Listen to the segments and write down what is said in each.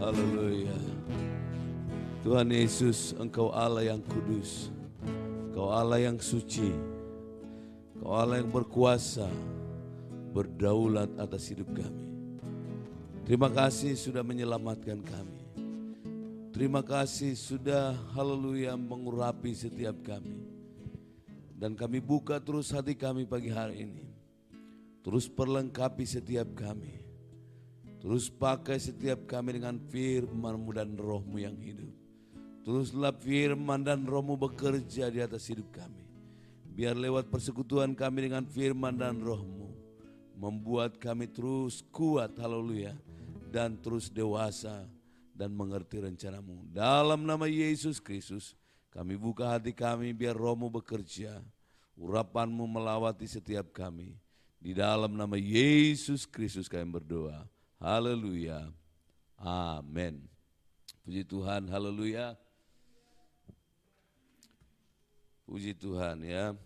Haleluya. Tuhan Yesus, Engkau Allah yang kudus, Engkau Allah yang suci, Engkau Allah yang berkuasa, berdaulat atas hidup kami. Terima kasih sudah menyelamatkan kami. Terima kasih sudah, haleluya, mengurapi setiap kami. Dan kami buka terus hati kami pagi hari ini. Terus perlengkapi setiap kami. Terus pakai setiap kami dengan firman-Mu dan Roh-Mu yang hidup. Teruslah firman dan Roh-Mu bekerja di atas hidup kami. Biar lewat persekutuan kami dengan firman dan Roh-Mu, membuat kami terus kuat, haleluya, dan terus dewasa dan mengerti rencana-Mu. Dalam nama Yesus Kristus, kami buka hati kami biar Roh-Mu bekerja. Urapan-Mu melawati setiap kami. Di dalam nama Yesus Kristus kami berdoa. Haleluya. Amin. Puji Tuhan, haleluya. Puji Tuhan ya.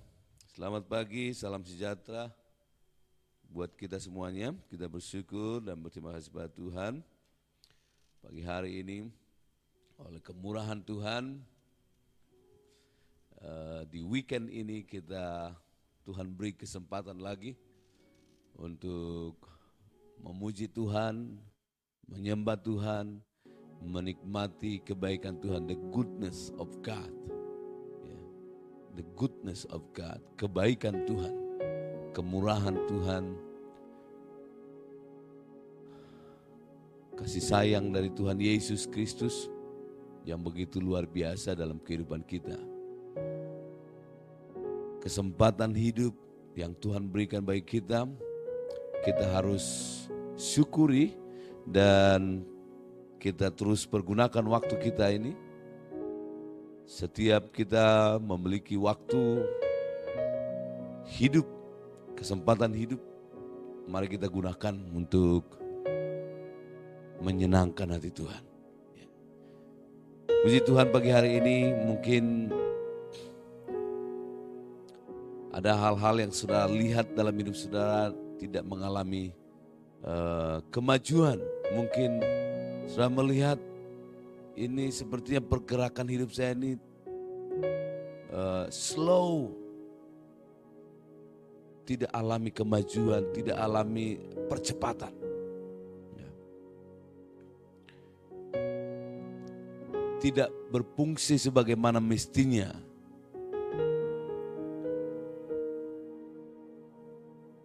Selamat pagi, salam sejahtera buat kita semuanya. Kita bersyukur dan berterima kasih pada Tuhan. Pagi hari ini oleh kemurahan Tuhan, di weekend ini Tuhan beri kesempatan lagi untuk memuji Tuhan, menyembah Tuhan, menikmati kebaikan Tuhan, the goodness of God. The goodness of God, kebaikan Tuhan, kemurahan Tuhan, kasih sayang dari Tuhan Yesus Kristus yang begitu luar biasa dalam kehidupan kita. Kesempatan hidup yang Tuhan berikan bagi kita harus syukuri dan kita terus pergunakan waktu kita ini. Setiap kita memiliki waktu hidup, kesempatan hidup, mari kita gunakan untuk menyenangkan hati Tuhan. Puji Tuhan, pagi hari ini mungkin ada hal-hal yang saudara lihat dalam hidup saudara tidak mengalami kemajuan. Mungkin saudara melihat ini sepertinya pergerakan hidup saya ini slow, tidak alami kemajuan, tidak alami percepatan. Tidak berfungsi sebagaimana mestinya.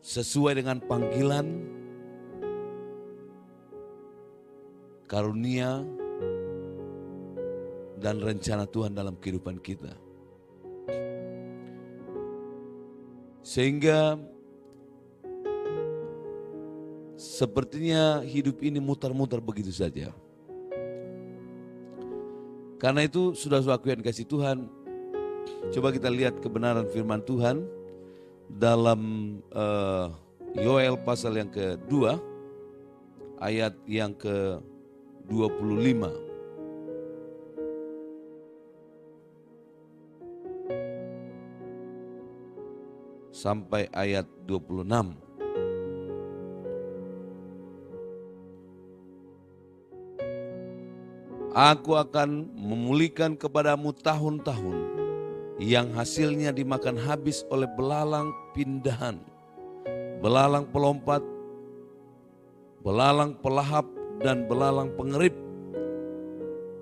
Sesuai dengan panggilan, karunia, dan rencana Tuhan dalam kehidupan kita. Sehingga sepertinya hidup ini mutar-mutar begitu saja. Karena itu saudara-saudaraku yang dikasihi Tuhan, coba kita lihat kebenaran firman Tuhan dalam Yoel pasal yang kedua, ayat yang ke-25. Sampai ayat 26. Aku akan memulihkan kepadamu tahun-tahun yang hasilnya dimakan habis oleh belalang pindahan, belalang pelompat, belalang pelahap, dan belalang pengerip.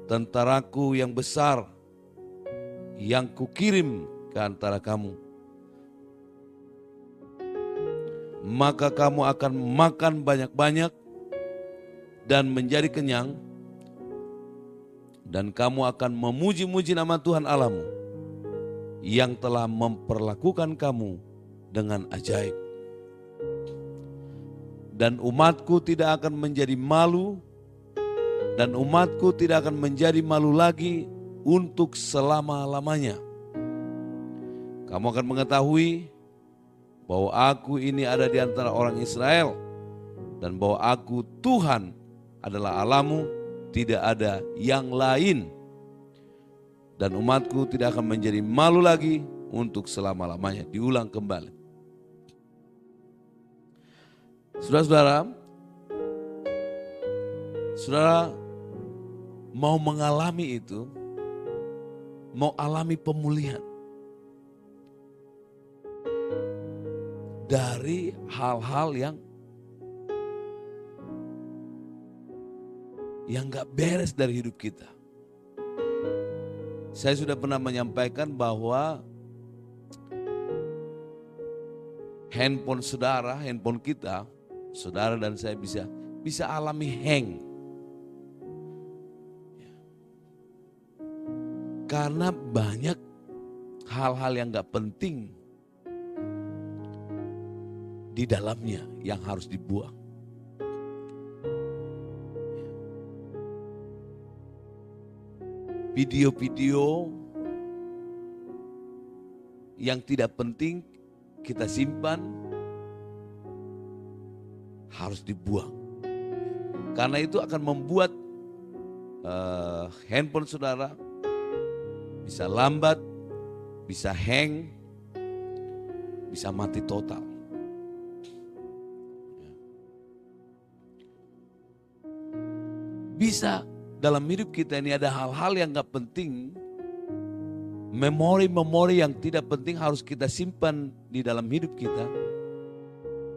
Tentaraku yang besar yang kukirim ke antara kamu. Maka kamu akan makan banyak-banyak dan menjadi kenyang, dan kamu akan memuji-muji nama Tuhan Allahmu yang telah memperlakukan kamu dengan ajaib. Dan umatku tidak akan menjadi malu, dan umatku tidak akan menjadi malu lagi untuk selama-lamanya. Kamu akan mengetahui bahwa aku ini ada di antara orang Israel, dan bahwa aku Tuhan adalah Allahmu, tidak ada yang lain. Dan umatku tidak akan menjadi malu lagi untuk selama-lamanya. Diulang kembali. Saudara-saudara, mau mengalami itu, mau alami pemulihan dari hal-hal yang gak beres dari hidup kita. Saya sudah pernah menyampaikan bahwa handphone saudara, handphone kita, saudara dan saya bisa alami hang. Karena banyak hal-hal yang gak penting di dalamnya yang harus dibuang. Video-video yang tidak penting kita simpan harus dibuang. Karena itu akan membuat handphone saudara bisa lambat, bisa hang, bisa mati total. Bisa dalam hidup kita ini ada hal-hal yang gak penting, memori-memori yang tidak penting harus kita simpan di dalam hidup kita,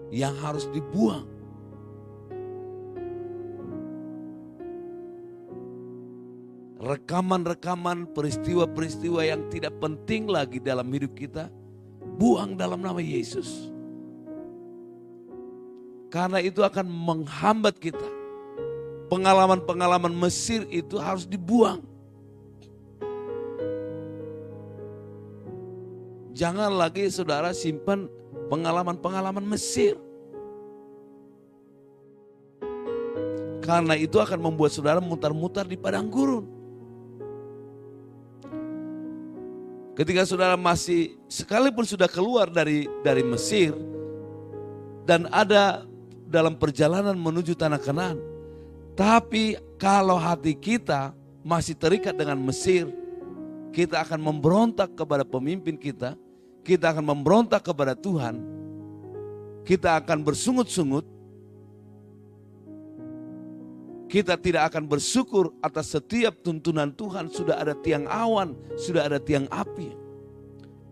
yang harus dibuang. Rekaman-rekaman peristiwa-peristiwa yang tidak penting lagi dalam hidup kita, buang dalam nama Yesus. Karena itu akan menghambat kita. Pengalaman-pengalaman Mesir itu harus dibuang. Jangan lagi saudara simpan pengalaman-pengalaman Mesir. Karena itu akan membuat saudara mutar-mutar di padang gurun. Ketika saudara masih, sekalipun sudah keluar dari Mesir dan ada dalam perjalanan menuju tanah Kanaan, tapi kalau hati kita masih terikat dengan Mesir, kita akan memberontak kepada pemimpin kita akan memberontak kepada Tuhan, kita akan bersungut-sungut, kita tidak akan bersyukur atas setiap tuntunan Tuhan. Sudah ada tiang awan, sudah ada tiang api,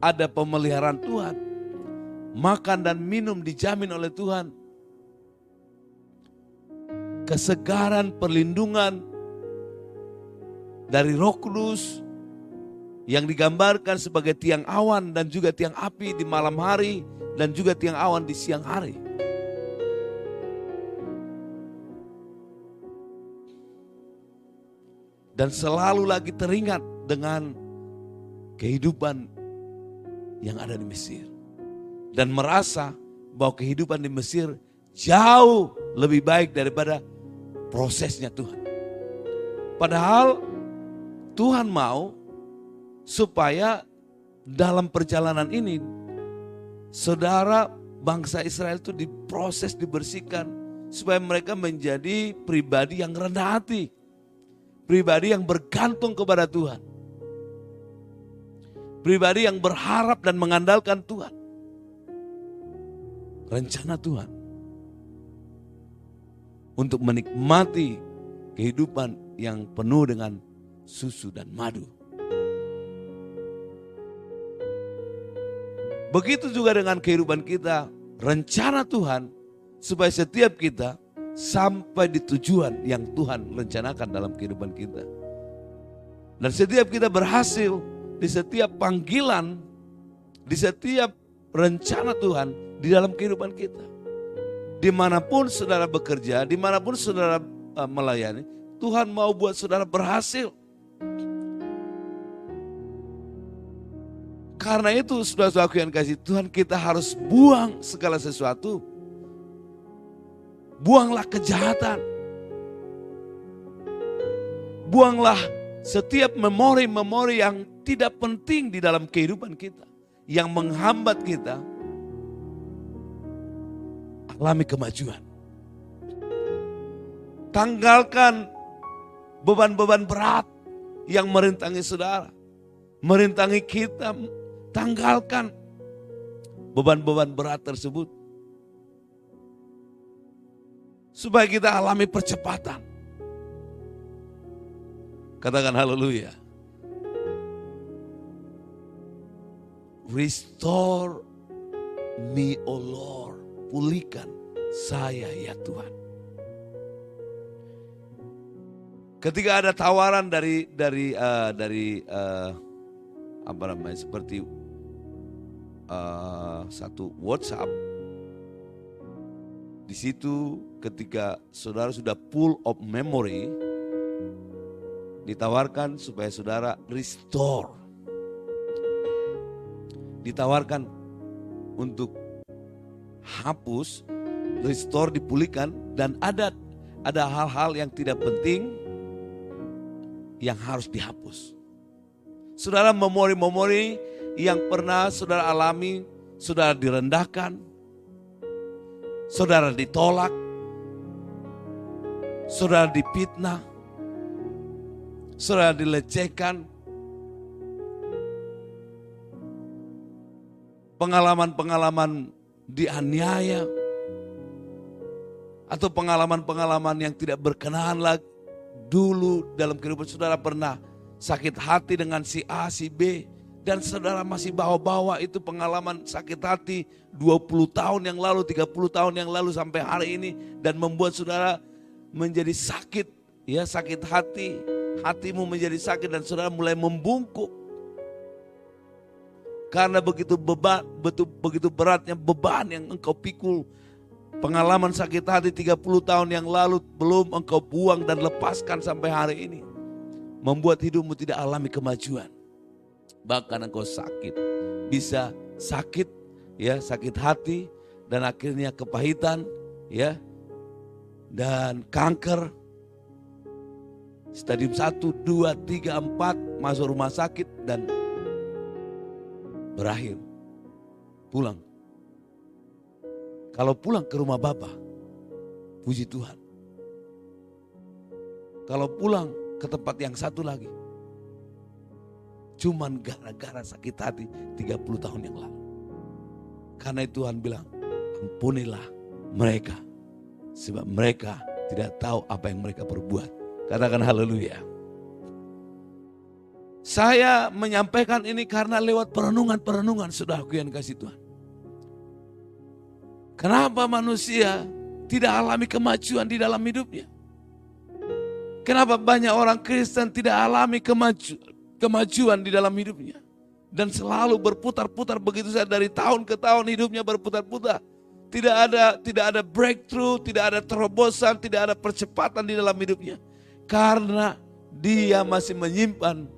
ada pemeliharaan Tuhan, makan dan minum dijamin oleh Tuhan. Kesegaran, perlindungan dari Roh Kudus yang digambarkan sebagai tiang awan dan juga tiang api di malam hari dan juga tiang awan di siang hari. Dan selalu lagi teringat dengan kehidupan yang ada di Mesir. Dan merasa bahwa kehidupan di Mesir jauh lebih baik daripada prosesnya Tuhan. Padahal Tuhan mau supaya dalam perjalanan ini saudara bangsa Israel itu diproses, dibersihkan supaya mereka menjadi pribadi yang rendah hati, pribadi yang bergantung kepada Tuhan, pribadi yang berharap dan mengandalkan Tuhan. Rencana Tuhan untuk menikmati kehidupan yang penuh dengan susu dan madu. Begitu juga dengan kehidupan kita, rencana Tuhan supaya setiap kita sampai di tujuan yang Tuhan rencanakan dalam kehidupan kita. Dan setiap kita berhasil di setiap panggilan, di setiap rencana Tuhan di dalam kehidupan kita. Dimanapun saudara bekerja, dimanapun saudara melayani, Tuhan mau buat saudara berhasil. Karena itu saudara-saudaraku yang kasih Tuhan, kita harus buang segala sesuatu. Buanglah kejahatan. Buanglah setiap memori-memori yang tidak penting di dalam kehidupan kita, yang menghambat kita alami kemajuan. Tanggalkan beban-beban berat yang merintangi saudara, merintangi kita. Tanggalkan beban-beban berat tersebut supaya kita alami percepatan. Katakan haleluya. Restore me, O Lord. Pulihkan saya ya Tuhan. Ketika ada tawaran dari apa namanya, seperti satu WhatsApp, di situ ketika saudara sudah full of memory, ditawarkan supaya saudara restore. Ditawarkan untuk hapus, restore, dipulihkan, dan ada hal-hal yang tidak penting yang harus dihapus. Saudara, memori-memori yang pernah saudara alami, saudara direndahkan, saudara ditolak, saudara difitnah, saudara dilecehkan, pengalaman-pengalaman dianiaya, atau pengalaman-pengalaman yang tidak berkenan lagi dulu dalam kehidupan saudara, pernah sakit hati dengan si A, si B, dan saudara masih bawa-bawa itu pengalaman sakit hati 20 tahun yang lalu, 30 tahun yang lalu sampai hari ini, dan membuat saudara menjadi sakit, ya, sakit hati, hatimu menjadi sakit dan saudara mulai membungkuk. Karena begitu beratnya beban yang engkau pikul. Pengalaman sakit hati 30 tahun yang lalu belum engkau buang dan lepaskan sampai hari ini. Membuat hidupmu tidak alami kemajuan. Bahkan engkau sakit. Bisa sakit, ya, sakit hati, dan akhirnya kepahitan, ya, dan kanker. Stadium 1, 2, 3, 4 masuk rumah sakit dan berakhir pulang. Kalau pulang ke rumah Bapa, puji Tuhan. Kalau pulang ke tempat yang satu lagi, cuman gara-gara sakit hati 30 tahun yang lalu. Karena itu Tuhan bilang, ampunilah mereka, sebab mereka tidak tahu apa yang mereka perbuat. Katakan haleluya. Saya menyampaikan ini karena lewat perenungan-perenungan saudaraku yang kasih Tuhan. Kenapa manusia tidak alami kemajuan di dalam hidupnya? Kenapa banyak orang Kristen tidak alami kemajuan di dalam hidupnya? Dan selalu berputar-putar begitu saja, dari tahun ke tahun hidupnya berputar-putar. Tidak ada breakthrough, tidak ada terobosan, tidak ada percepatan di dalam hidupnya. Karena dia masih menyimpan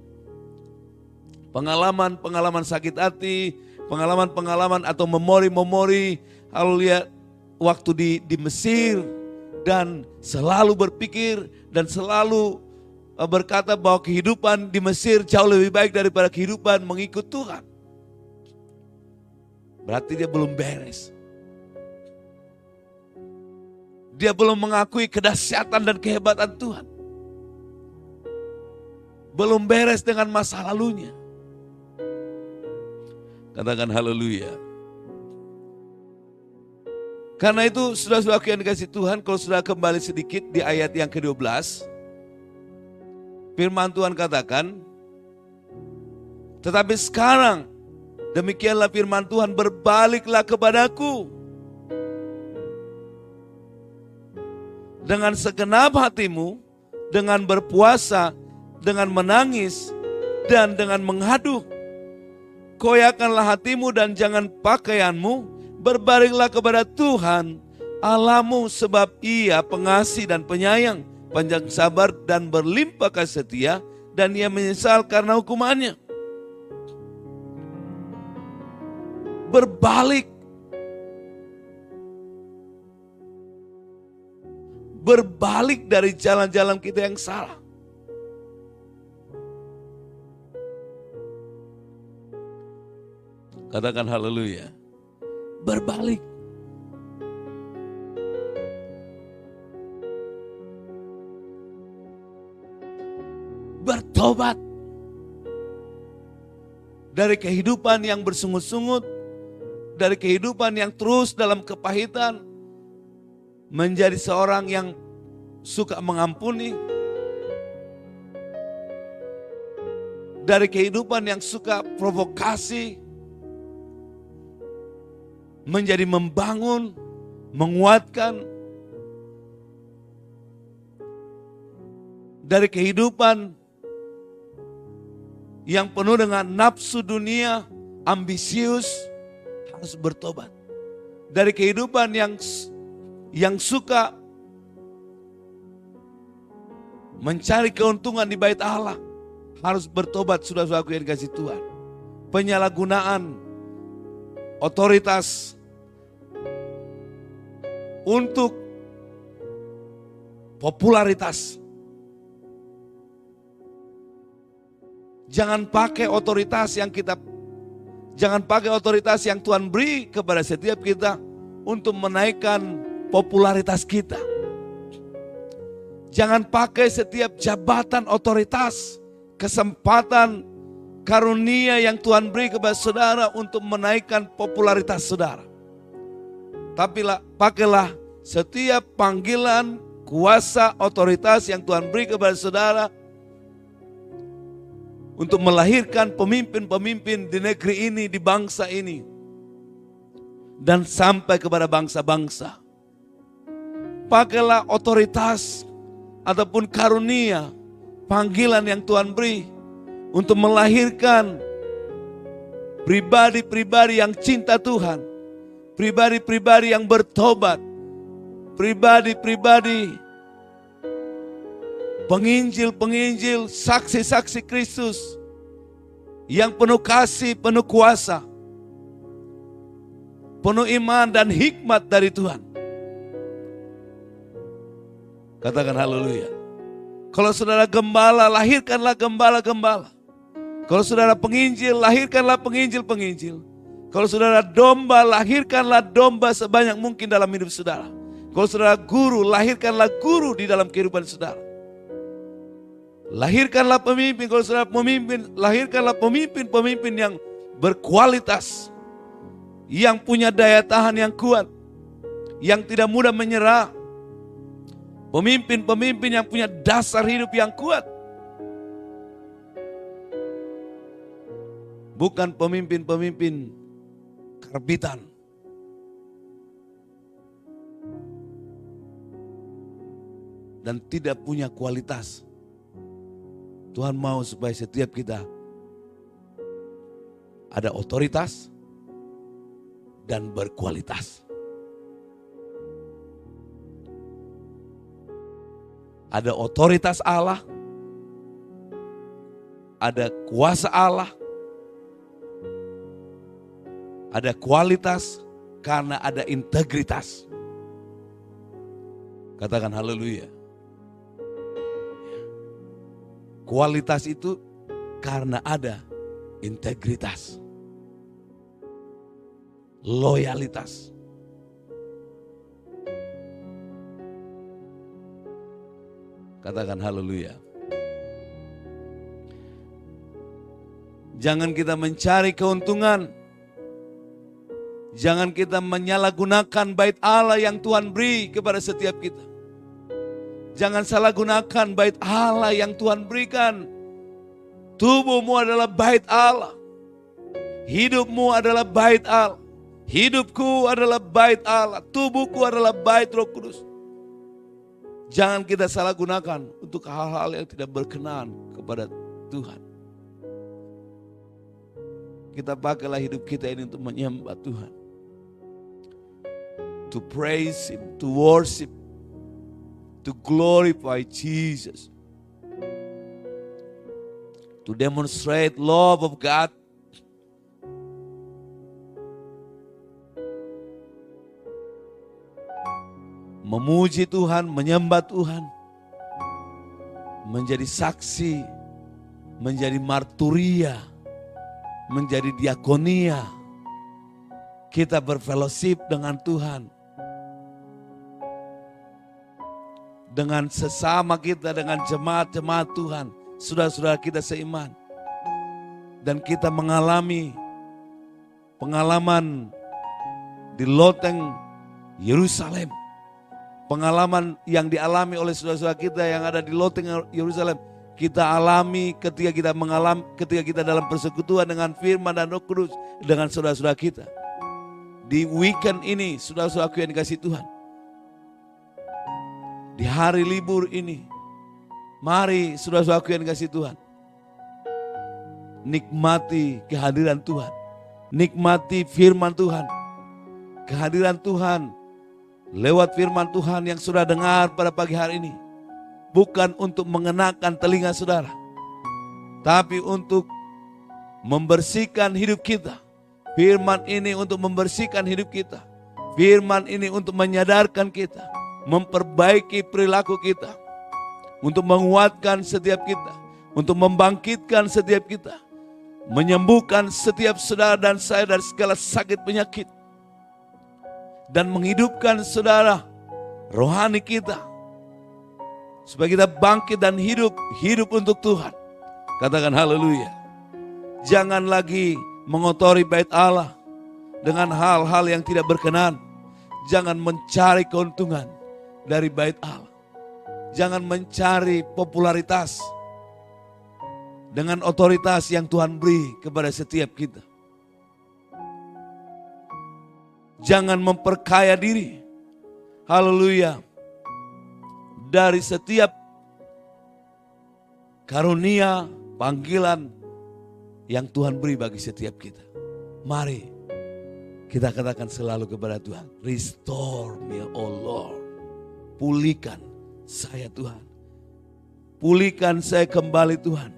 pengalaman-pengalaman sakit hati, pengalaman-pengalaman atau memori-memori, haleluya, waktu di Mesir, dan selalu berpikir dan selalu berkata bahwa kehidupan di Mesir jauh lebih baik daripada kehidupan mengikut Tuhan. Berarti dia belum beres. Dia belum mengakui kedahsyatan dan kehebatan Tuhan. Belum beres dengan masa lalunya. Katakan haleluya. Karena itu saudara-saudara yang dikasih Tuhan, kalau sudah kembali sedikit di ayat yang ke-12. Firman Tuhan katakan, tetapi sekarang demikianlah firman Tuhan, berbaliklah kepadaku dengan segenap hatimu, dengan berpuasa, dengan menangis, dan dengan menghadu. Koyakanlah hatimu dan jangan pakaianmu, berbaliklah kepada Tuhan Allahmu, sebab Ia pengasih dan penyayang, panjang sabar dan berlimpah kasih setia, dan Ia menyesal karena hukumannya. Berbalik. Berbalik dari jalan-jalan kita yang salah. Katakan haleluya. Berbalik. Bertobat dari kehidupan yang bersungut-sungut, dari kehidupan yang terus dalam kepahitan, menjadi seorang yang suka mengampuni, dari kehidupan yang suka provokasi, menjadi membangun, menguatkan, dari kehidupan yang penuh dengan nafsu dunia, ambisius, harus bertobat. Dari kehidupan yang suka mencari keuntungan di bait Allah, harus bertobat, saudara-saudaraku yang dikasihi Tuhan. Penyalahgunaan otoritas untuk popularitas. Jangan pakai otoritas yang Tuhan beri kepada setiap kita untuk menaikkan popularitas kita. Jangan pakai setiap jabatan otoritas, kesempatan, karunia yang Tuhan beri kepada saudara untuk menaikkan popularitas saudara. Tapi pakailah setiap panggilan, kuasa, otoritas yang Tuhan beri kepada saudara untuk melahirkan pemimpin-pemimpin di negeri ini, di bangsa ini, dan sampai kepada bangsa-bangsa. Pakailah otoritas ataupun karunia, panggilan yang Tuhan beri untuk melahirkan pribadi-pribadi yang cinta Tuhan, pribadi-pribadi yang bertobat, pribadi-pribadi penginjil-penginjil, saksi-saksi Kristus yang penuh kasih, penuh kuasa, penuh iman dan hikmat dari Tuhan. Katakan haleluya. Kalau saudara gembala, lahirkanlah gembala-gembala. Kalau saudara penginjil, lahirkanlah penginjil-penginjil. Kalau saudara domba, lahirkanlah domba sebanyak mungkin dalam hidup saudara. Kalau saudara guru, lahirkanlah guru di dalam kehidupan saudara. Lahirkanlah pemimpin, kalau saudara pemimpin, lahirkanlah pemimpin-pemimpin yang berkualitas, yang punya daya tahan yang kuat, yang tidak mudah menyerah. Pemimpin-pemimpin yang punya dasar hidup yang kuat. Bukan pemimpin-pemimpin karbitan. Dan tidak punya kualitas. Tuhan mau supaya setiap kita ada otoritas dan berkualitas. Ada otoritas Allah, ada kuasa Allah, ada kualitas karena ada integritas. Katakan haleluya. Kualitas itu karena ada integritas, loyalitas. Katakan haleluya. Jangan kita mencari keuntungan. Jangan kita menyalahgunakan bait Allah yang Tuhan beri kepada setiap kita. Jangan salah gunakan bait Allah yang Tuhan berikan. Tubuhmu adalah bait Allah. Hidupmu adalah bait Allah. Hidupku adalah bait Allah. Tubuhku adalah bait Roh Kudus. Jangan kita salah gunakan untuk hal-hal yang tidak berkenan kepada Tuhan. Kita pakailah hidup kita ini untuk menyembah Tuhan. To praise Him, to worship, to glorify Jesus, to demonstrate love of God, memuji Tuhan, menyembah Tuhan, menjadi saksi, menjadi marturia, menjadi diakonia. Kita berfellowship dengan Tuhan, dengan sesama kita, dengan jemaat-jemaat Tuhan, saudara-saudara kita seiman. Dan kita mengalami pengalaman di loteng Yerusalem. Pengalaman yang dialami oleh saudara-saudara kita yang ada di loteng Yerusalem. kita alami ketika kita dalam persekutuan dengan firman dan Roh Kudus dengan saudara-saudara kita. Di weekend ini, saudara-saudaraku yang dikasihi Tuhan, di hari libur ini, mari saudara-saudaraku yang dikasihi Tuhan, nikmati kehadiran Tuhan, nikmati firman Tuhan, kehadiran Tuhan lewat firman Tuhan yang sudah dengar pada pagi hari ini. Bukan untuk mengenakan telinga saudara, tapi untuk membersihkan hidup kita. Firman ini untuk membersihkan hidup kita. Firman ini untuk menyadarkan kita, memperbaiki perilaku kita, untuk menguatkan setiap kita, untuk membangkitkan setiap kita, menyembuhkan setiap saudara dan saya dari segala sakit penyakit, dan menghidupkan saudara rohani kita, supaya kita bangkit dan hidup untuk Tuhan. Katakan haleluya. Jangan lagi mengotori bait Allah dengan hal-hal yang tidak berkenan. Jangan mencari keuntungan dari bait Allah. Jangan mencari popularitas dengan otoritas yang Tuhan beri kepada setiap kita. Jangan memperkaya diri. Haleluya. Dari setiap karunia, panggilan yang Tuhan beri bagi setiap kita. Mari kita katakan selalu kepada Tuhan, restore me, oh Lord. Pulihkan saya Tuhan. Pulihkan saya kembali Tuhan.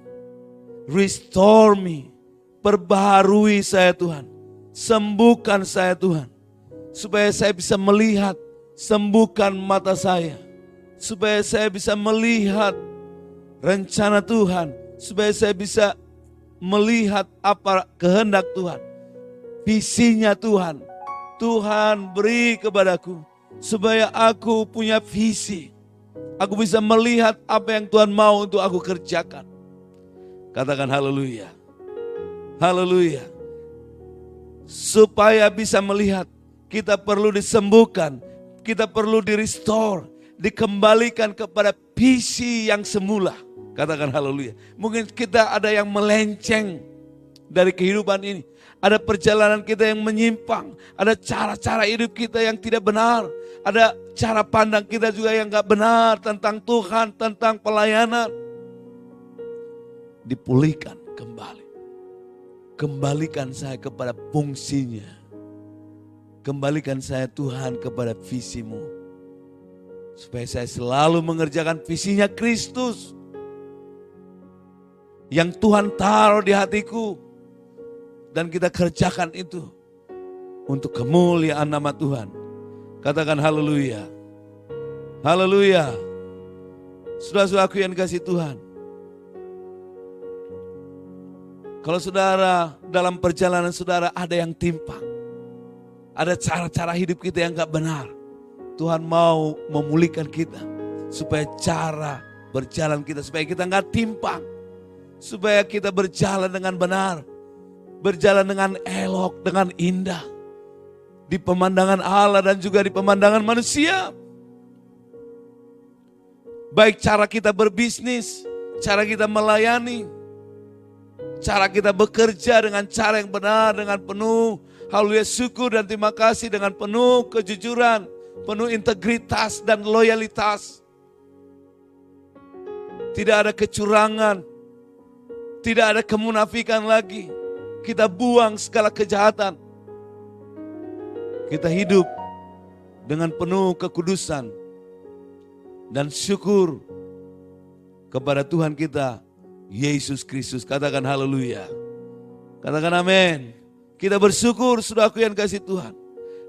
Restore me. Perbaharui saya Tuhan. Sembuhkan saya Tuhan. Supaya saya bisa melihat. Sembuhkan mata saya. Supaya saya bisa melihat rencana Tuhan. Supaya saya bisa melihat apa kehendak Tuhan. Visinya Tuhan. Tuhan beri kepadaku. Supaya aku punya visi. Aku bisa melihat apa yang Tuhan mau untuk aku kerjakan. Katakan haleluya. Haleluya. Supaya bisa melihat, kita perlu disembuhkan. Kita perlu di-restore. Dikembalikan kepada visi yang semula. Katakan haleluya. Mungkin kita ada yang melenceng dari kehidupan ini. Ada perjalanan kita yang menyimpang. Ada cara-cara hidup kita yang tidak benar. Ada cara pandang kita juga yang gak benar tentang Tuhan, tentang pelayanan. Dipulihkan kembali. Kembalikan saya kepada fungsinya. Kembalikan saya Tuhan kepada visimu. Supaya saya selalu mengerjakan visinya Kristus. Yang Tuhan taruh di hatiku. Dan kita kerjakan itu. Untuk kemuliaan nama Tuhan. Katakan haleluya. Haleluya. Saudara-saudaraku yang dikasihi Tuhan. Kalau saudara dalam perjalanan saudara ada yang timpang. Ada cara-cara hidup kita yang gak benar. Tuhan mau memulihkan kita. Supaya cara berjalan kita, supaya kita gak timpang. Supaya kita berjalan dengan benar. Berjalan dengan elok, dengan indah. Di pemandangan Allah dan juga di pemandangan manusia. Baik cara kita berbisnis, cara kita melayani, cara kita bekerja dengan cara yang benar, dengan penuh haleluya syukur dan terima kasih, dengan penuh kejujuran, penuh integritas dan loyalitas. Tidak ada kecurangan, tidak ada kemunafikan lagi. Kita buang segala kejahatan. Kita hidup dengan penuh kekudusan dan syukur kepada Tuhan kita, Yesus Kristus. Katakan haleluya. Katakan amin. Kita bersyukur, saudaraku yang kasih Tuhan.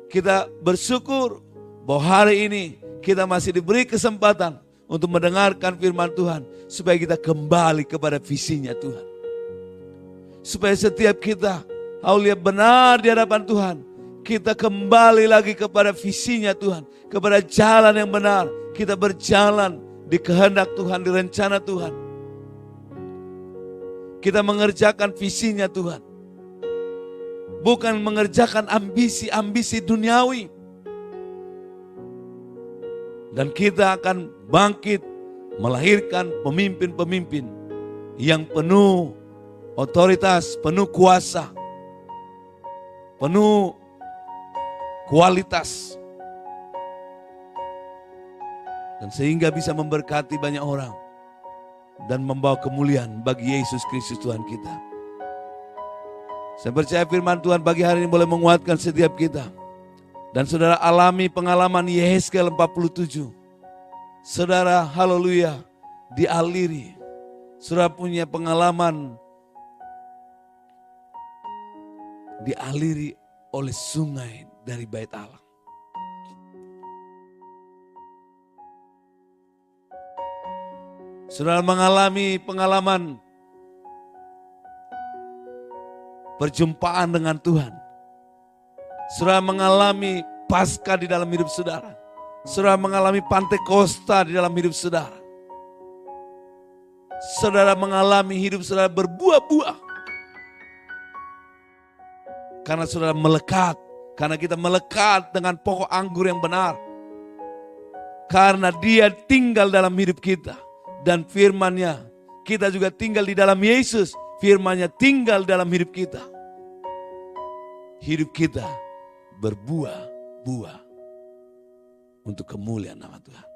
Kita bersyukur bahwa hari ini kita masih diberi kesempatan untuk mendengarkan firman Tuhan. Supaya kita kembali kepada visinya Tuhan. Supaya setiap kita, haleluya, benar di hadapan Tuhan. Kita kembali lagi kepada visinya Tuhan. Kepada jalan yang benar. Kita berjalan di kehendak Tuhan, di rencana Tuhan. Kita mengerjakan visinya Tuhan. Bukan mengerjakan ambisi-ambisi duniawi. Dan kita akan bangkit melahirkan pemimpin-pemimpin yang penuh otoritas, penuh kuasa, penuh kualitas. Dan sehingga bisa memberkati banyak orang dan membawa kemuliaan bagi Yesus Kristus Tuhan kita. Saya percaya firman Tuhan pagi hari ini boleh menguatkan setiap kita. Dan saudara alami pengalaman Yehezkiel 47. Saudara haleluya dialiri. Saudara punya pengalaman dialiri oleh sungai dari Bait Allah. Saudara mengalami pengalaman perjumpaan dengan Tuhan. Saudara mengalami Paskah di dalam hidup saudara. Saudara mengalami Pantekosta di dalam hidup saudara. Saudara mengalami hidup saudara berbuah-buah. Karena saudara melekat. Karena kita melekat dengan pokok anggur yang benar. Karena dia tinggal dalam hidup kita. Dan firman-Nya, kita juga tinggal di dalam Yesus. Firman-Nya tinggal dalam hidup kita. Hidup kita berbuah-buah untuk kemuliaan nama Tuhan.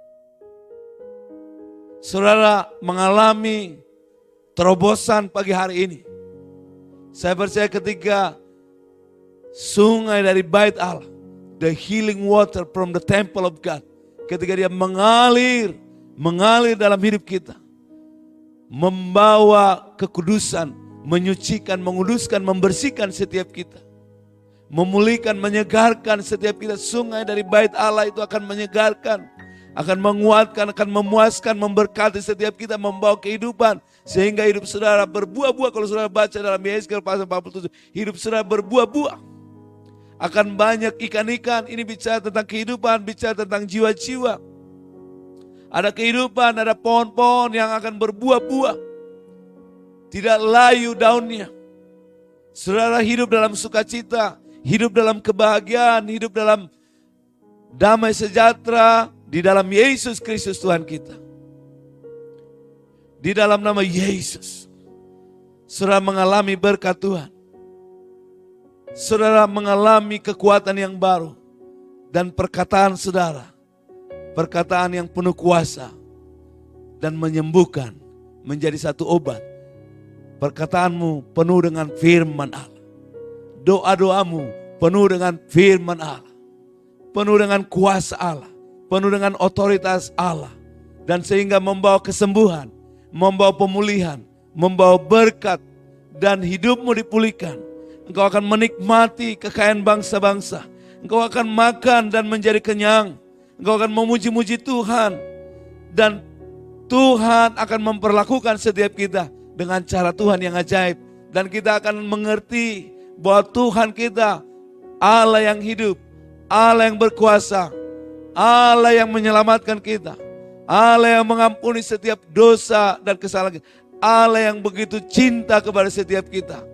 Saudara mengalami terobosan pagi hari ini. Saya percaya ketika sungai dari Bait Allah, the healing water from the temple of God, ketika dia mengalir dalam hidup kita, membawa kekudusan, menyucikan, menguduskan, membersihkan setiap kita, memulihkan, menyegarkan setiap kita. Sungai dari Bait Allah itu akan menyegarkan, akan menguatkan, akan memuaskan, memberkati setiap kita, membawa kehidupan sehingga hidup saudara berbuah-buah. Kalau saudara baca dalam Yehezkiel pasal 47, hidup saudara berbuah-buah. Akan banyak ikan-ikan. Ini bicara tentang kehidupan, bicara tentang jiwa-jiwa. Ada kehidupan, ada pohon-pohon yang akan berbuah-buah. Tidak layu daunnya. Saudara hidup dalam sukacita, hidup dalam kebahagiaan, hidup dalam damai sejahtera di dalam Yesus Kristus Tuhan kita. Di dalam nama Yesus, saudara mengalami berkat Tuhan. Saudara mengalami kekuatan yang baru. Dan perkataan saudara, perkataan yang penuh kuasa dan menyembuhkan, menjadi satu obat. Perkataanmu penuh dengan firman Allah. Doa-doamu penuh dengan firman Allah. Penuh dengan kuasa Allah. Penuh dengan otoritas Allah. Dan sehingga membawa kesembuhan, membawa pemulihan, membawa berkat, dan hidupmu dipulihkan. Engkau akan menikmati kekayaan bangsa-bangsa. Engkau akan makan dan menjadi kenyang. Engkau akan memuji-muji Tuhan. Dan Tuhan akan memperlakukan setiap kita dengan cara Tuhan yang ajaib. Dan kita akan mengerti bahwa Tuhan kita Allah yang hidup, Allah yang berkuasa, Allah yang menyelamatkan kita, Allah yang mengampuni setiap dosa dan kesalahan kita, Allah yang begitu cinta kepada setiap kita.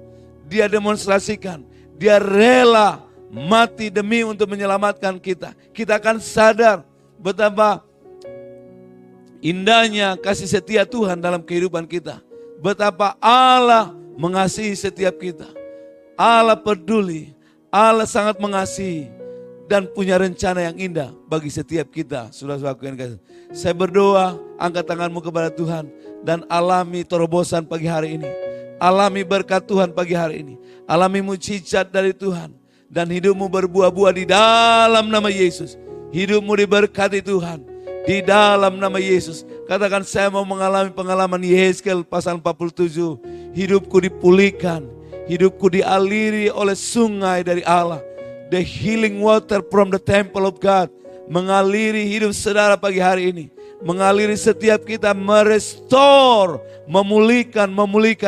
Dia demonstrasikan, dia rela mati demi untuk menyelamatkan kita. Kita akan sadar betapa indahnya kasih setia Tuhan dalam kehidupan kita. Betapa Allah mengasihi setiap kita. Allah peduli, Allah sangat mengasihi dan punya rencana yang indah bagi setiap kita. Saudara-saudaraku yang kasih, saya berdoa, angkat tanganmu kepada Tuhan dan alami terobosan pagi hari ini. Alami berkat Tuhan pagi hari ini. Alami mujizat dari Tuhan. Dan hidupmu berbuah-buah di dalam nama Yesus. Hidupmu diberkati Tuhan di dalam nama Yesus. Katakan, saya mau mengalami pengalaman Yehezkiel pasal 47. Hidupku dipulihkan. Hidupku dialiri oleh sungai dari Allah. The healing water from the temple of God. Mengaliri hidup saudara pagi hari ini. Mengaliri setiap kita, merestore, memulihkan,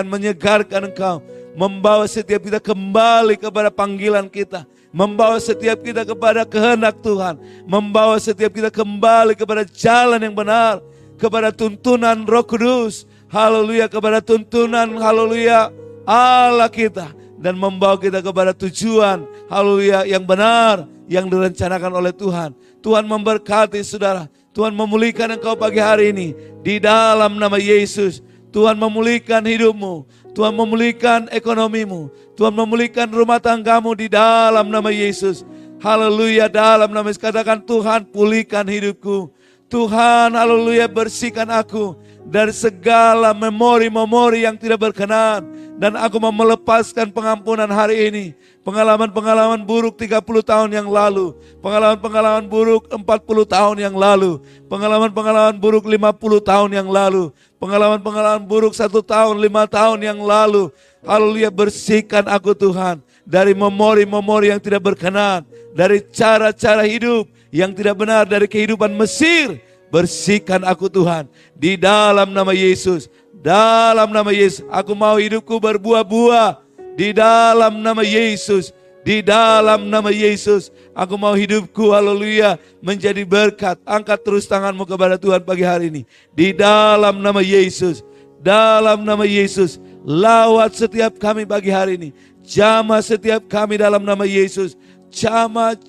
menyegarkan engkau. Membawa setiap kita kembali kepada panggilan kita. Membawa setiap kita kepada kehendak Tuhan. Membawa setiap kita kembali kepada jalan yang benar. Kepada tuntunan Roh Kudus. Haleluya, kepada tuntunan, haleluya, Allah kita. Dan membawa kita kepada tujuan, haleluya, yang benar, yang direncanakan oleh Tuhan. Tuhan memberkati saudara. Tuhan memulihkan engkau pagi hari ini. Di dalam nama Yesus, Tuhan memulihkan hidupmu. Tuhan memulihkan ekonomimu. Tuhan memulihkan rumah tanggamu di dalam nama Yesus. Haleluya, dalam nama Yesus. Katakan, Tuhan pulihkan hidupku. Tuhan, haleluya, bersihkan aku dari segala memori-memori yang tidak berkenan. Dan aku mau melepaskan pengampunan hari ini. Pengalaman-pengalaman buruk 30 tahun yang lalu. Pengalaman-pengalaman buruk 40 tahun yang lalu. Pengalaman-pengalaman buruk 50 tahun yang lalu. Pengalaman-pengalaman buruk 1 tahun, 5 tahun yang lalu. Haleluya, bersihkan aku Tuhan. Dari memori-memori yang tidak berkenan. Dari cara-cara hidup yang tidak benar. Dari kehidupan Mesir. Bersihkan aku Tuhan. Di dalam nama Yesus. Dalam nama Yesus, aku mau hidupku berbuah-buah. Di dalam nama Yesus, di dalam nama Yesus, aku mau hidupku, haleluya, menjadi berkat. Angkat terus tanganmu kepada Tuhan pagi hari ini. Di dalam nama Yesus, dalam nama Yesus, lawat setiap kami pagi hari ini. Jamah setiap kami dalam nama Yesus. Jamah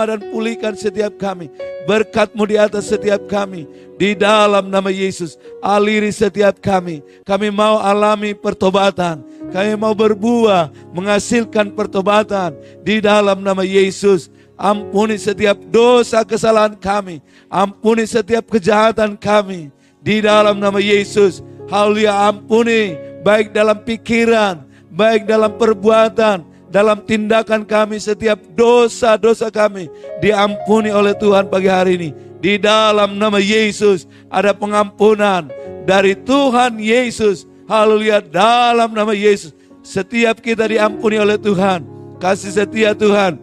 dan pulihkan setiap kami. Berkat-Mu di atas setiap kami. Di dalam nama Yesus, aliri setiap kami. Kami mau alami pertobatan. Kami mau berbuah, menghasilkan pertobatan. Di dalam nama Yesus, ampuni setiap dosa kesalahan kami. Ampuni setiap kejahatan kami. Di dalam nama Yesus, haleluya, ampuni. Baik dalam pikiran, baik dalam perbuatan, dalam tindakan kami, setiap dosa-dosa kami diampuni oleh Tuhan pagi hari ini. Di dalam nama Yesus ada pengampunan dari Tuhan Yesus. Haleluya, dalam nama Yesus setiap kita diampuni oleh Tuhan. Kasih setia Tuhan,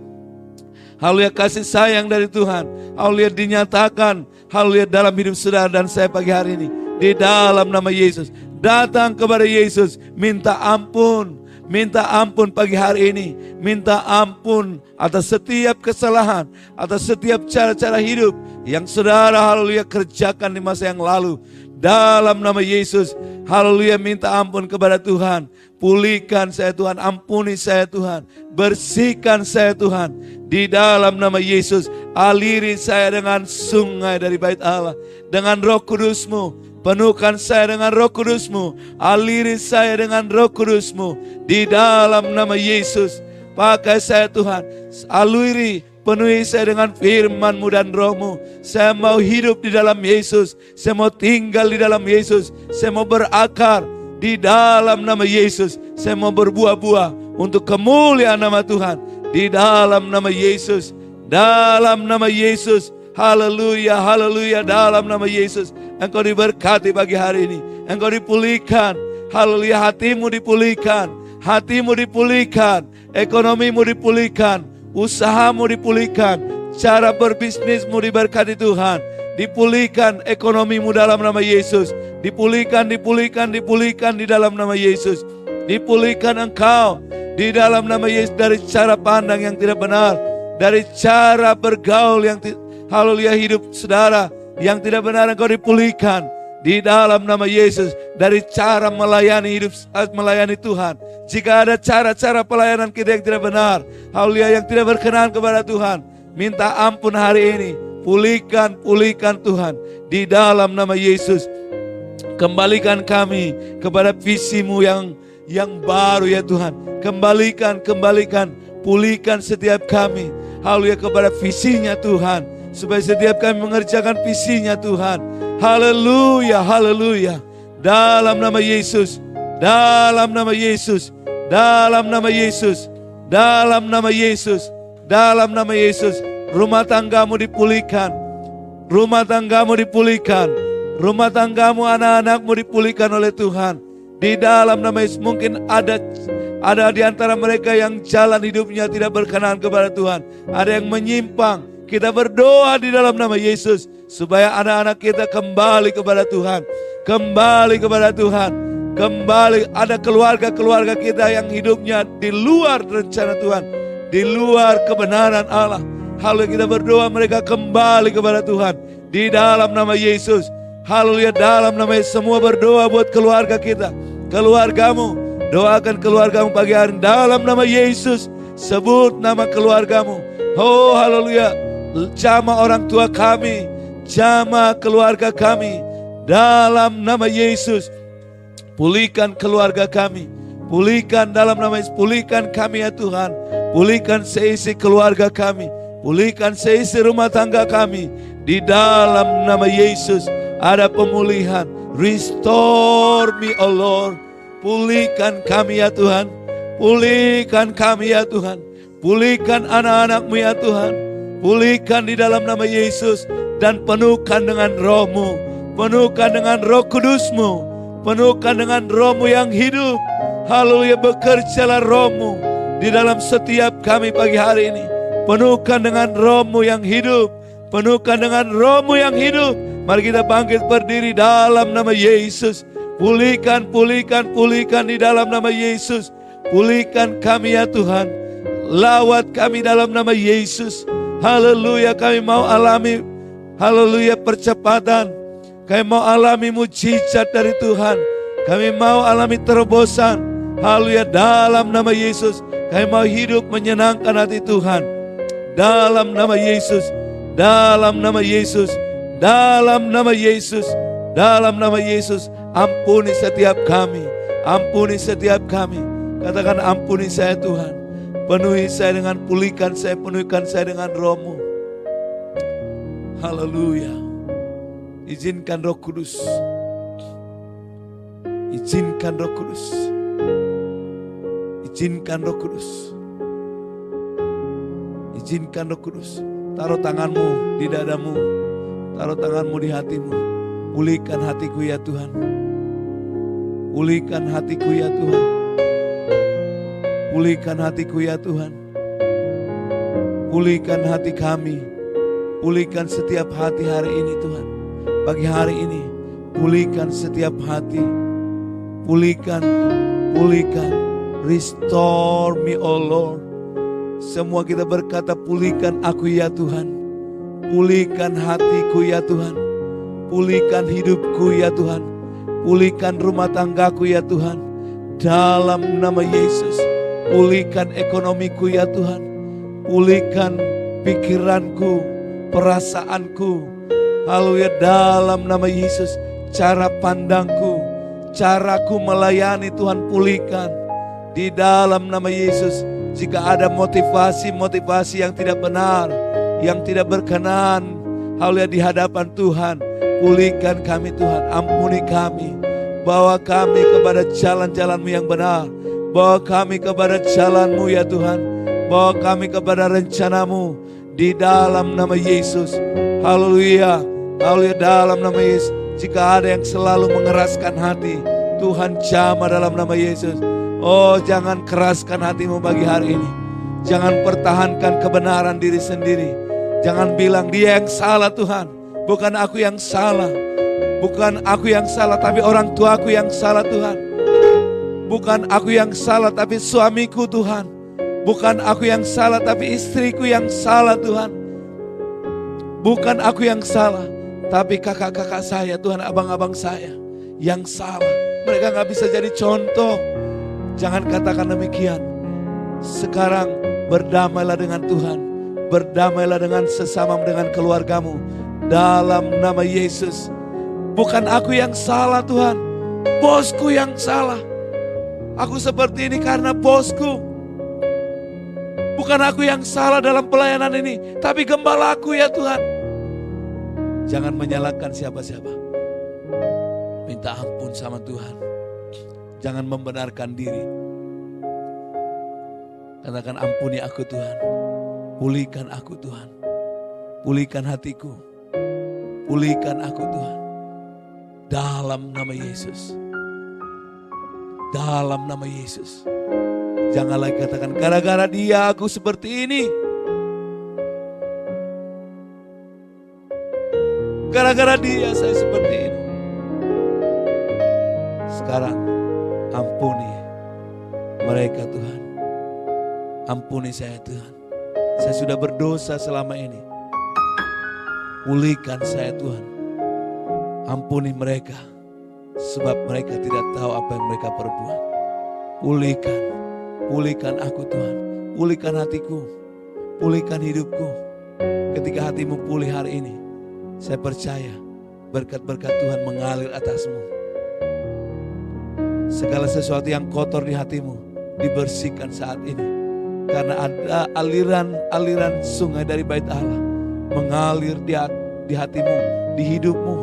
haleluya, kasih sayang dari Tuhan, haleluya, dinyatakan, haleluya, dalam hidup saudara dan saya pagi hari ini. Di dalam nama Yesus, datang kepada Yesus, minta ampun. Minta ampun pagi hari ini. Minta ampun atas setiap kesalahan, atas setiap cara-cara hidup yang saudara, haleluya, kerjakan di masa yang lalu. Dalam nama Yesus, haleluya, minta ampun kepada Tuhan. Pulihkan saya Tuhan, ampuni saya Tuhan, bersihkan saya Tuhan. Di dalam nama Yesus, aliri saya dengan sungai dari bait Allah. Dengan Roh Kudus-Mu, penuhkan saya dengan Roh Kudus-Mu. Aliri saya dengan Roh Kudus-Mu. Di dalam nama Yesus, pakai saya Tuhan. Aliri, penuhi saya dengan firman-Mu dan Roh-Mu. Saya mau hidup di dalam Yesus. Saya mau tinggal di dalam Yesus. Saya mau berakar di dalam nama Yesus. Saya mau berbuah-buah untuk kemuliaan nama Tuhan. Di dalam nama Yesus. Dalam nama Yesus. Haleluya, haleluya, dalam nama Yesus. Engkau diberkati pagi hari ini. Engkau dipulihkan. Haleluya, hatimu dipulihkan. Hatimu dipulihkan. Ekonomimu dipulihkan. Usahamu dipulihkan. Cara berbisnismu diberkati Tuhan. Dipulihkan ekonomimu dalam nama Yesus. Dipulihkan di dalam nama Yesus. Dipulihkan engkau di dalam nama Yesus dari cara pandang yang tidak benar. Dari cara bergaul yang haleluya, hidup saudara yang tidak benar, engkau dipulihkan di dalam nama Yesus. Dari cara melayani Tuhan. Jika ada cara-cara pelayanan kita yang tidak benar, haleluya, yang tidak berkenan kepada Tuhan, minta ampun hari ini. Pulihkan Tuhan di dalam nama Yesus. Kembalikan kami kepada visi-Mu yang baru ya Tuhan. Kembalikan, pulihkan setiap kami, haleluya, kepada visinya Tuhan. Supaya setiap kami mengerjakan visinya Tuhan. Haleluya, haleluya. Dalam nama Yesus, dalam nama Yesus, dalam nama Yesus, dalam nama Yesus, dalam nama Yesus. Rumah tanggamu dipulihkan. Rumah tanggamu dipulihkan. Rumah tanggamu, anak-anakmu dipulihkan oleh Tuhan. Di dalam nama Yesus. Mungkin ada di antara mereka yang jalan hidupnya tidak berkenan kepada Tuhan. Ada yang menyimpang. Kita berdoa di dalam nama Yesus supaya anak-anak kita kembali kepada Tuhan. Kembali kepada Tuhan. Kembali, ada keluarga-keluarga kita yang hidupnya di luar rencana Tuhan, di luar kebenaran Allah. Haleluya, kita berdoa mereka kembali kepada Tuhan di dalam nama Yesus. Haleluya, dalam nama Yesus. Semua berdoa buat keluarga kita, keluargamu. Doakan keluargamu pagi hari dalam nama Yesus. Sebut nama keluargamu. Oh haleluya. Jamah orang tua kami, jamah keluarga kami dalam nama Yesus. Pulihkan keluarga kami, pulihkan dalam nama Yesus, pulihkan kami ya Tuhan, pulihkan seisi keluarga kami, pulihkan seisi rumah tangga kami, di dalam nama Yesus ada pemulihan. Restore me oh Lord, pulihkan kami ya Tuhan, pulihkan kami ya Tuhan, pulihkan anak-anak-Mu ya Tuhan, pulihkan di dalam nama Yesus, dan penuhkan dengan Roh-Mu, penuhkan dengan Roh Kudus-Mu, penuhkan dengan Roh-Mu yang hidup. Haleluya, bekerjalah Roh-Mu di dalam setiap kami pagi hari ini. Penuhkan dengan Roh-Mu yang hidup, penuhkan dengan Roh-Mu yang hidup. Mari kita bangkit berdiri dalam nama Yesus. Pulihkan, pulihkan, pulihkan di dalam nama Yesus. Pulihkan kami ya Tuhan. Lawat kami dalam nama Yesus. Haleluya, kami mau alami, haleluya, percepatan. Kami mau alami mujizat dari Tuhan. Kami mau alami terobosan. Haleluya, dalam nama Yesus. Kami mau hidup menyenangkan hati Tuhan. Dalam nama Yesus. Dalam nama Yesus. Dalam nama Yesus. Dalam nama Yesus. Ampuni setiap kami. Ampuni setiap kami. Katakan, ampuni saya Tuhan. Penuhi saya dengan, pulihkan saya, penuhkan saya dengan Roh-Mu. Haleluya. Izinkan Roh Kudus. Izinkan Roh Kudus. Izinkan Roh Kudus. Izinkan Roh Kudus. Taruh tanganmu di dadamu. Taruh tanganmu di hatimu. Pulihkan hatiku ya Tuhan. Pulihkan hatiku ya Tuhan. Pulihkan hatiku ya Tuhan. Pulihkan hati kami. Pulihkan setiap hati hari ini Tuhan. Pagi hari ini, pulihkan setiap hati. Pulihkan, pulihkan. Restore me oh Lord. Semua kita berkata, pulihkan aku ya Tuhan. Pulihkan hatiku ya Tuhan. Pulihkan hidupku ya Tuhan. Pulihkan rumah tanggaku ya Tuhan. Dalam nama Yesus. Pulihkan ekonomiku ya Tuhan. Pulihkan pikiranku, perasaanku. Haleluya, dalam nama Yesus. Cara pandangku, caraku melayani Tuhan, pulihkan. Di dalam nama Yesus. Jika ada motivasi-motivasi yang tidak benar, yang tidak berkenan, haleluya, di hadapan Tuhan, pulihkan kami Tuhan. Ampuni kami. Bawa kami kepada jalan-jalan-Mu yang benar. Bawa kami kepada jalan-Mu ya Tuhan. Bawa kami kepada rencana-Mu. Di dalam nama Yesus. Haleluya. Haleluya, dalam nama Yesus. Jika ada yang selalu mengeraskan hati, Tuhan jamah dalam nama Yesus. Oh, jangan keraskan hatimu pagi hari ini. Jangan pertahankan kebenaran diri sendiri. Jangan bilang dia yang salah Tuhan. Bukan aku yang salah. Bukan aku yang salah, tapi orang tuaku yang salah Tuhan. Bukan aku yang salah, tapi suamiku Tuhan. Bukan aku yang salah, tapi istriku yang salah Tuhan. Bukan aku yang salah, tapi kakak-kakak saya Tuhan, abang-abang saya yang salah. Mereka gak bisa jadi contoh. Jangan katakan demikian. Sekarang berdamailah dengan Tuhan. Berdamailah dengan sesama, dengan keluargamu. Dalam nama Yesus. Bukan aku yang salah Tuhan. Bosku yang salah. Aku seperti ini karena bosku. Bukan aku yang salah dalam pelayanan ini, tapi gembalaku ya Tuhan. Jangan menyalahkan siapa-siapa. Minta ampun sama Tuhan. Jangan membenarkan diri. Katakan, ampuni aku Tuhan. Pulihkan aku Tuhan. Pulihkan hatiku. Pulihkan aku Tuhan. Dalam nama Yesus. Dalam nama Yesus. Jangan lagi katakan, gara-gara dia aku seperti ini. Gara-gara dia saya seperti ini. Sekarang ampuni mereka Tuhan. Ampuni saya Tuhan. Saya sudah berdosa selama ini. Pulihkan saya Tuhan. Ampuni mereka. Sebab mereka tidak tahu apa yang mereka perbuat. Pulihkan. Pulihkan aku Tuhan. Pulihkan hatiku. Pulihkan hidupku. Ketika hatimu pulih hari ini, Saya percaya berkat-berkat Tuhan mengalir atasmu. Segala sesuatu yang kotor di hatimu dibersihkan saat ini. Karena ada aliran-aliran sungai dari bait Allah mengalir di hatimu, di hidupmu.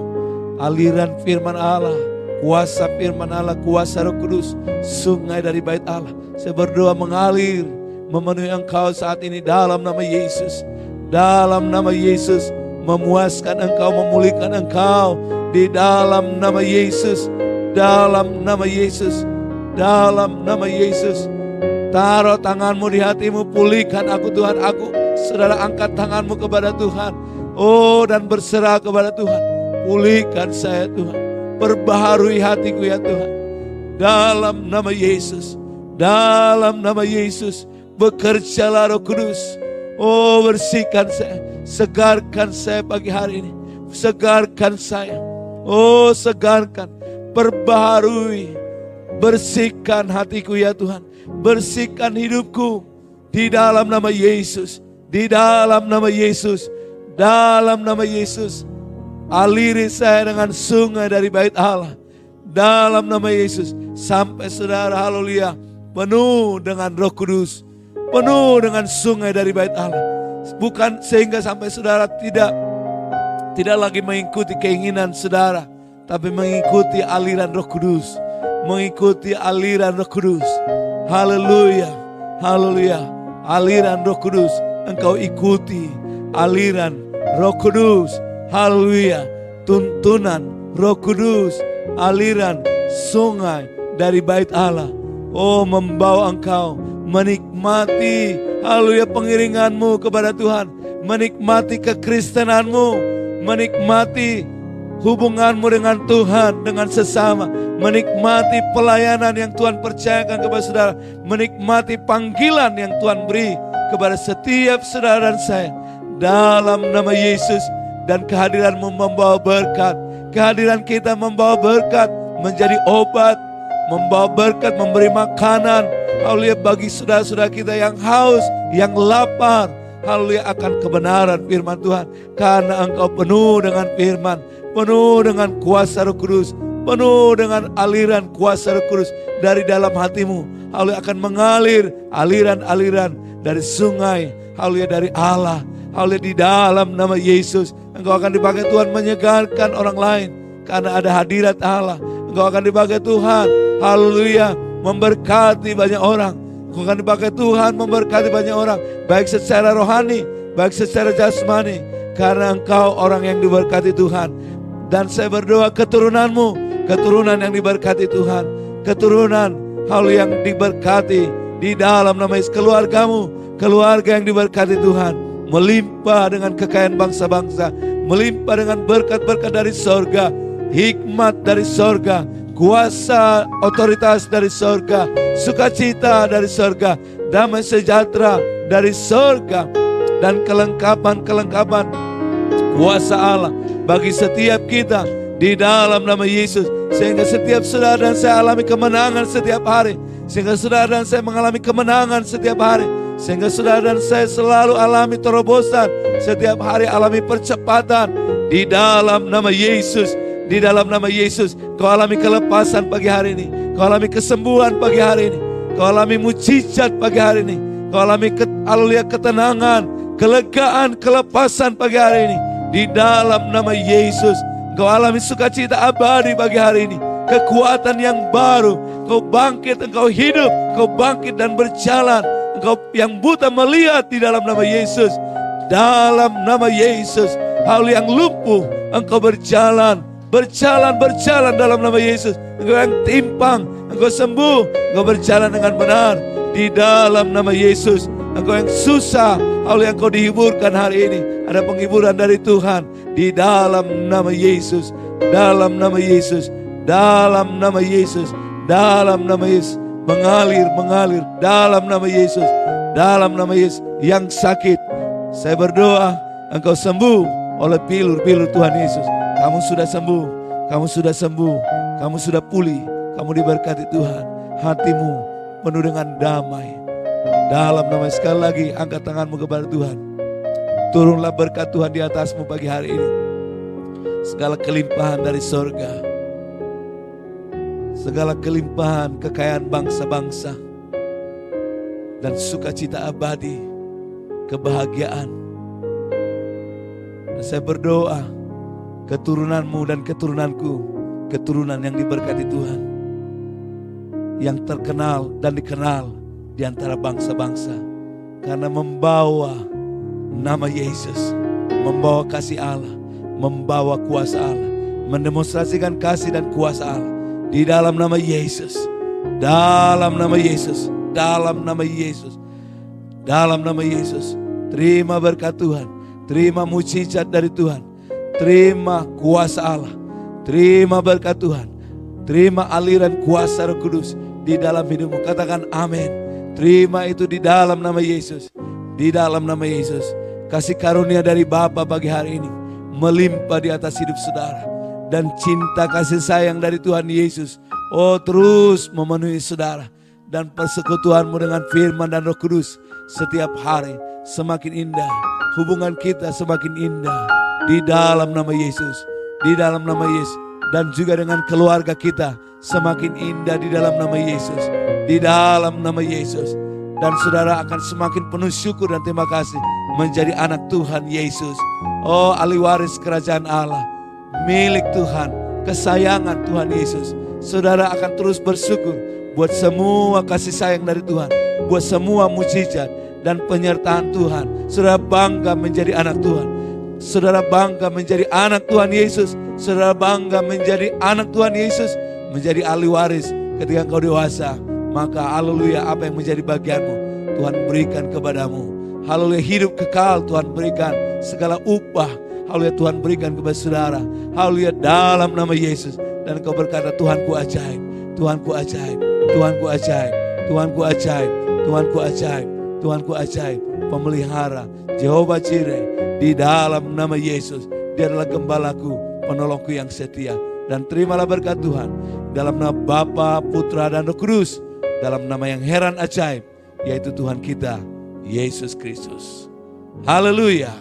Aliran firman Allah, kuasa firman Allah, kuasa Roh Kudus, sungai dari bait Allah. Saya berdoa mengalir, memenuhi engkau saat ini dalam nama Yesus. Dalam nama Yesus, memuaskan engkau, memulihkan engkau. Di dalam nama Yesus, dalam nama Yesus, dalam nama Yesus. Taruh tanganmu di hatimu, pulihkan aku Tuhan. Aku, saudara, angkat tanganmu kepada Tuhan. Oh, dan berserah kepada Tuhan. Pulihkan saya Tuhan. Perbaharui hatiku ya Tuhan. Dalam nama Yesus, dalam nama Yesus, bekerjalah Roh Kudus. Oh, bersihkan saya, segarkan saya pagi hari ini. Segarkan saya. Oh, segarkan, perbaharui, bersihkan hatiku ya Tuhan. Bersihkan hidupku di dalam nama Yesus. Di dalam nama Yesus. Dalam nama Yesus. Aliri saya dengan sungai dari bait Allah. Dalam nama Yesus. Sampai saudara, haleluya, penuh dengan Roh Kudus. Penuh dengan sungai dari bait Allah. Bukan sehingga sampai saudara tidak lagi mengikuti keinginan saudara, tapi mengikuti aliran Roh Kudus. Mengikuti aliran Roh Kudus. Haleluya, haleluya. Aliran Roh Kudus, engkau ikuti aliran Roh Kudus. Haleluya. Tuntunan Roh Kudus, aliran sungai dari bait Allah. Oh, membawa engkau menikmati, haleluya, pengiringanmu kepada Tuhan. Menikmati kekristenanmu. Menikmati hubunganmu dengan Tuhan, dengan sesama. Menikmati pelayanan yang Tuhan percayakan kepada saudara. Menikmati panggilan yang Tuhan beri kepada setiap saudara dan saya. Dalam nama Yesus. Dan kehadiranmu membawa berkat. Kehadiran kita membawa berkat, menjadi obat, membawa berkat, memberi makanan, haleluya, bagi saudara-saudara kita yang haus, yang lapar, haleluya, akan kebenaran firman Tuhan. Karena engkau penuh dengan firman, penuh dengan kuasa Roh Kudus, penuh dengan aliran kuasa Roh Kudus dari dalam hatimu. Haleluya, akan mengalir aliran-aliran dari sungai, haleluya, dari Allah. Haleluya, di dalam nama Yesus. Engkau akan dipakai Tuhan menyegarkan orang lain. Karena ada hadirat Allah. Engkau akan dipakai Tuhan, haleluya, memberkati banyak orang. Engkau akan dipakai Tuhan memberkati banyak orang. Baik secara rohani, baik secara jasmani. Karena engkau orang yang diberkati Tuhan. Dan saya berdoa keturunanmu, keturunan yang diberkati Tuhan. Keturunan, haleluya, yang diberkati di dalam nama Yesus. Keluargamu, keluarga yang diberkati Tuhan. Melimpah dengan kekayaan bangsa-bangsa, melimpah dengan berkat-berkat dari sorga, hikmat dari sorga, kuasa otoritas dari sorga, sukacita dari sorga, damai sejahtera dari sorga, dan kelengkapan-kelengkapan kuasa Allah bagi setiap kita di dalam nama Yesus. Sehingga setiap saudara dan saya alami kemenangan setiap hari. Sehingga saudara dan saya mengalami kemenangan setiap hari. Sehingga saudara dan saya selalu alami terobosan. Setiap hari alami percepatan. Di dalam nama Yesus. Di dalam nama Yesus. Kau alami kelepasan pagi hari ini. Kau alami kesembuhan pagi hari ini. Kau alami mujizat pagi hari ini. Kau alami ketenangan, kelegaan, kelepasan pagi hari ini. Di dalam nama Yesus. Kau alami sukacita abadi pagi hari ini. Kekuatan yang baru. Kau bangkit, engkau hidup. Kau bangkit dan berjalan. Engkau yang buta melihat di dalam nama Yesus. Dalam nama Yesus. Hal yang lumpuh, engkau berjalan. Berjalan dalam nama Yesus. Engkau yang timpang, engkau sembuh. Engkau berjalan dengan benar. Di dalam nama Yesus. Engkau yang susah, hal yang kau dihiburkan hari ini. Ada penghiburan dari Tuhan. Di dalam nama Yesus. Dalam nama Yesus. Dalam nama Yesus. Dalam nama Yesus. Mengalir dalam nama Yesus. Dalam nama Yesus. Yang sakit, saya berdoa engkau sembuh oleh pilur-pilur Tuhan Yesus. Kamu sudah sembuh. Kamu sudah sembuh. Kamu sudah pulih. Kamu diberkati Tuhan. Hatimu penuh dengan damai. Dalam nama, sekali lagi angkat tanganmu kepada Tuhan. Turunlah berkat Tuhan di atasmu pagi hari ini. segala kelimpahan dari sorga, segala kelimpahan kekayaan bangsa-bangsa, dan sukacita abadi, kebahagiaan. Dan saya berdoa, keturunanmu dan keturunanku, keturunan yang diberkati Tuhan, yang terkenal dan dikenal di antara bangsa-bangsa, karena membawa nama Yesus, membawa kasih Allah, membawa kuasa Allah, mendemonstrasikan kasih dan kuasa Allah di dalam nama Yesus, dalam nama Yesus, dalam nama Yesus, dalam nama Yesus. Terima berkat Tuhan, terima mujizat dari Tuhan, terima kuasa Allah, terima berkat Tuhan, terima aliran kuasa Roh Kudus di dalam hidupmu. Katakan amin. Terima itu di dalam nama Yesus, di dalam nama Yesus. Kasih karunia dari Bapa pagi hari ini melimpah di atas hidup saudara, dan cinta kasih sayang dari Tuhan Yesus terus memenuhi saudara, dan persekutuanmu dengan firman dan Roh Kudus setiap hari semakin indah, hubungan kita semakin indah di dalam nama Yesus, di dalam nama Yesus, dan juga dengan keluarga kita semakin indah di dalam nama Yesus, di dalam nama Yesus. Dan saudara akan semakin penuh syukur dan terima kasih menjadi anak Tuhan Yesus. Ahli waris kerajaan Allah, milik Tuhan, kesayangan Tuhan Yesus. Saudara akan terus bersyukur buat semua kasih sayang dari Tuhan, buat semua mujizat dan penyertaan Tuhan. Saudara bangga menjadi anak Tuhan. Saudara bangga menjadi anak Tuhan Yesus. Saudara bangga menjadi anak Tuhan Yesus, menjadi ahli waris ketika engkau dewasa. Maka haleluya, apa yang menjadi bagianmu Tuhan berikan kepadamu. Haleluya, hidup kekal Tuhan berikan, segala upah haleluya Tuhan berikan kepada saudara. Haleluya, dalam nama Yesus. Dan kau berkata, Tuhanku ajaib, Tuhanku ajaib, Tuhanku ajaib, Tuhanku ajaib, Tuhanku ajaib, Tuhanku ajaib, pemelihara, Jehovah Jireh, di dalam nama Yesus. Dia adalah gembalaku, penolongku yang setia. Dan terimalah berkat Tuhan dalam nama Bapa, Putra, dan Roh Kudus, dalam nama yang heran ajaib, yaitu Tuhan kita Yesus Kristus. Haleluya,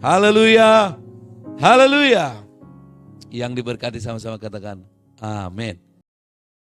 haleluya, haleluya. Yang diberkati sama-sama katakan amin.